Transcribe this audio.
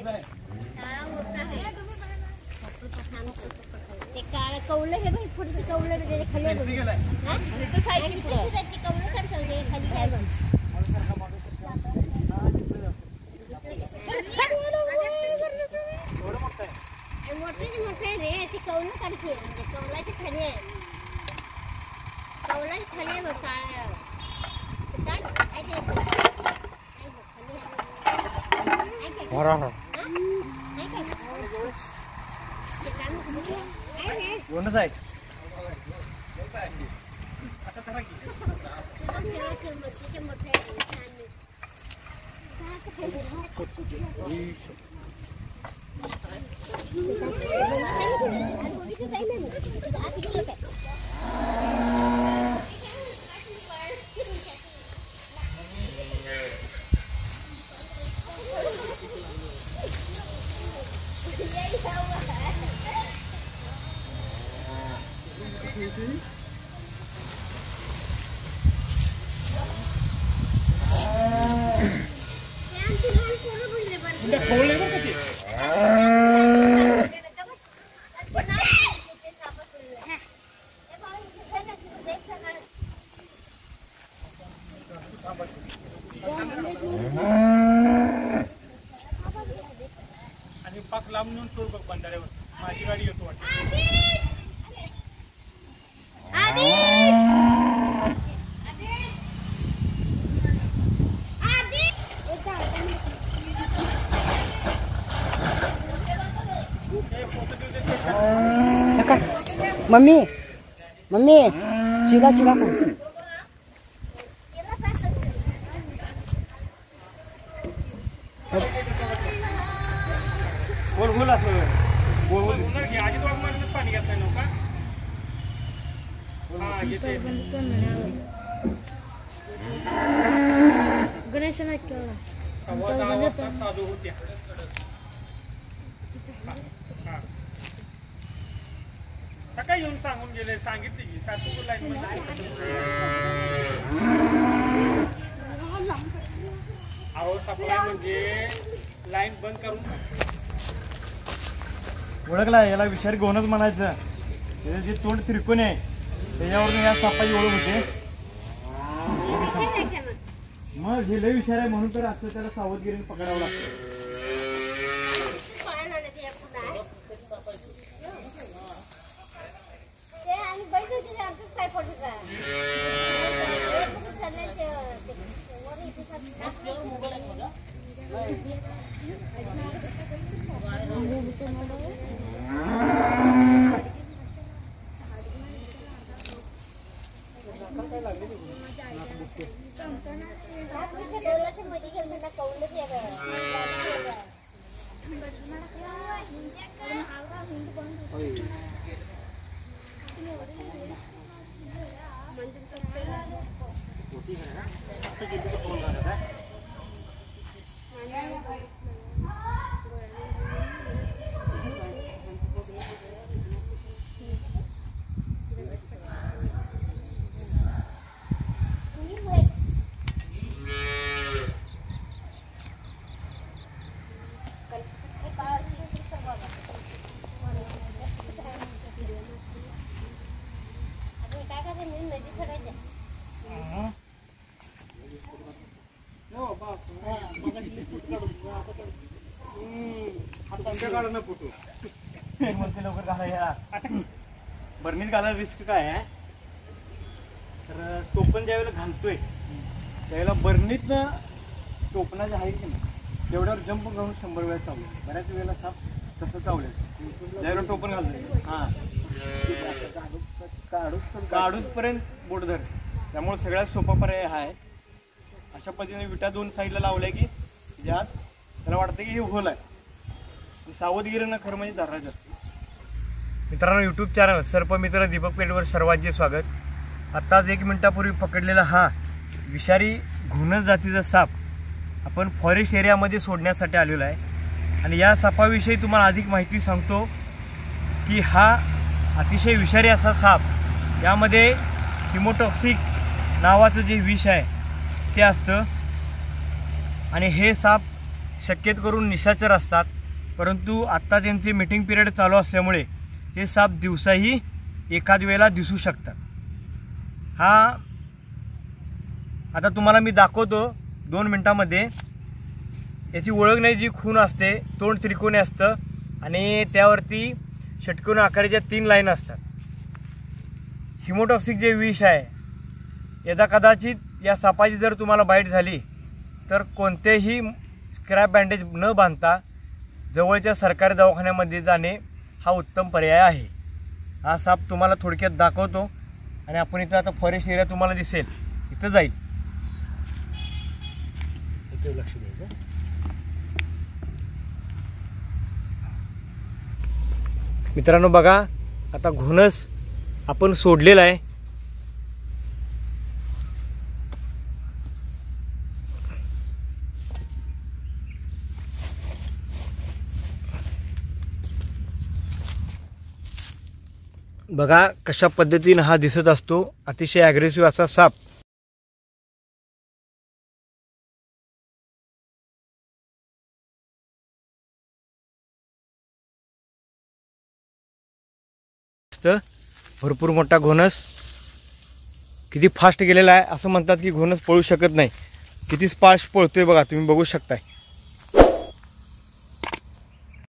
ते काळ कौलं हे भाई पुढे कौलं म्हणजे खाली गेलाय हां ते खाली ते कौलं कर सगळे खाली काय बघ मोठे रे ती कौलं काढते म्हणजे कौलाची खाली आहे कौलाची खाली आहे बघ काळ काढ आहे ते बरोबर कोणच आहे आणि पाक लांब नेऊन सोड बघ बंधाऱ्यावर माझी गाडी येतो वाटतं मम्मी मम्मी चिला चिला बोल बोल असं बोल बोल घे आजी तो मारतच पाणी घेत नाही नका हां येते गणेश नाईक केला चालू होत्या सकाळी येऊन सांगून गेले सांगितले की सातपूर लाईन अहो सप्लाय म्हणजे लाईन बंद करून ओळखला याला विषार घेऊनच म्हणायचं त्याचे जे तोंड त्रिकोण आहे त्याच्यावरून या सापाची ओळख होते मग हे लय विषार आहे म्हणून तर असं त्याला सावधगिरीने पकडावं लागतं लवकर घालायला बर्नीत घालायला रिस्क काय आहे तर टोपण ज्यावेळेला घालतोय त्यावेळेला बर्नीत टोपणाचे आहे की नाही तेवढ्यावर जंप करून 100 वेळा चावलं बऱ्याच वेळेला साप तसं चावलं ज्यावेळेला टोपण घालतोय हां काढूस पर्यंत बोट धर त्यामुळे सगळ्यात सोपा पर्याय हा आहे अशा पद्धतीने विटा 2 साईडला लावल्या की ज्यात त्याला वाटतं की हे होल आहे सावधगिरीनं खरं म्हणजे धरायचं मित्रांनो यूट्यूब चॅनल सर्पमित्र दीपक पेडवर सर्वांचे स्वागत आत्ताच 1 मिनिटापूर्वी पकडलेला हा विषारी घुनस जातीचा साप आपण फॉरेस्ट एरियामध्ये सोडण्यासाठी आलेलो आहे आणि या सापाविषयी तुम्हाला अधिक माहिती सांगतो की हा अतिशय विषारी असा साप यामध्ये हिमोटॉक्सिक नावाचं जे विष आहे ते असतं आणि हे साप शक्यतो करून निशाचर असतात, परंतु आत्ता त्यांचे मीटिंग पिरियड चालू असल्यामुळे हे साप दिवसाही एखाद वेळेला दिसू शकतात. हा आता तुम्हाला मी दाखवतो 2 मिनटामध्ये. याची ओळखण्याची खूण असते, तोंड त्रिकोणी असतं आणि त्यावरती षटकोनी आकाराच्या 3 लाईन असतात. हिमोटॉक्सिक जे विष आहे, यदा कदाचित या सापाची जर तुम्हाला बाईट झाली तर कोणतेही स्क्रॅप बँडेज न बांधता जवळच्या सरकारी दवाखान्यामध्ये जाणे हा उत्तम पर्याय आहे. हा साप तुम्हाला थोडक्यात दाखवतो आणि आपण इथं आता फॉरेस्ट एरिया तुम्हाला दिसेल, इथं जाईल. इथे लक्ष द्यायचं. मित्रांनो बघा, आता घोणस आपण सोडलेला आहे. बघा कशा पद्धतीने हा दिसत असतो, अतिशय ॲग्रेसिव्ह असा साप. भरपूर मोठा घोणस, किती फास्ट गेलेला आहे. असं म्हणतात की घोणस पळू शकत नाही, किती फास्ट पळतोय बघा, तुम्ही बघू शकताय.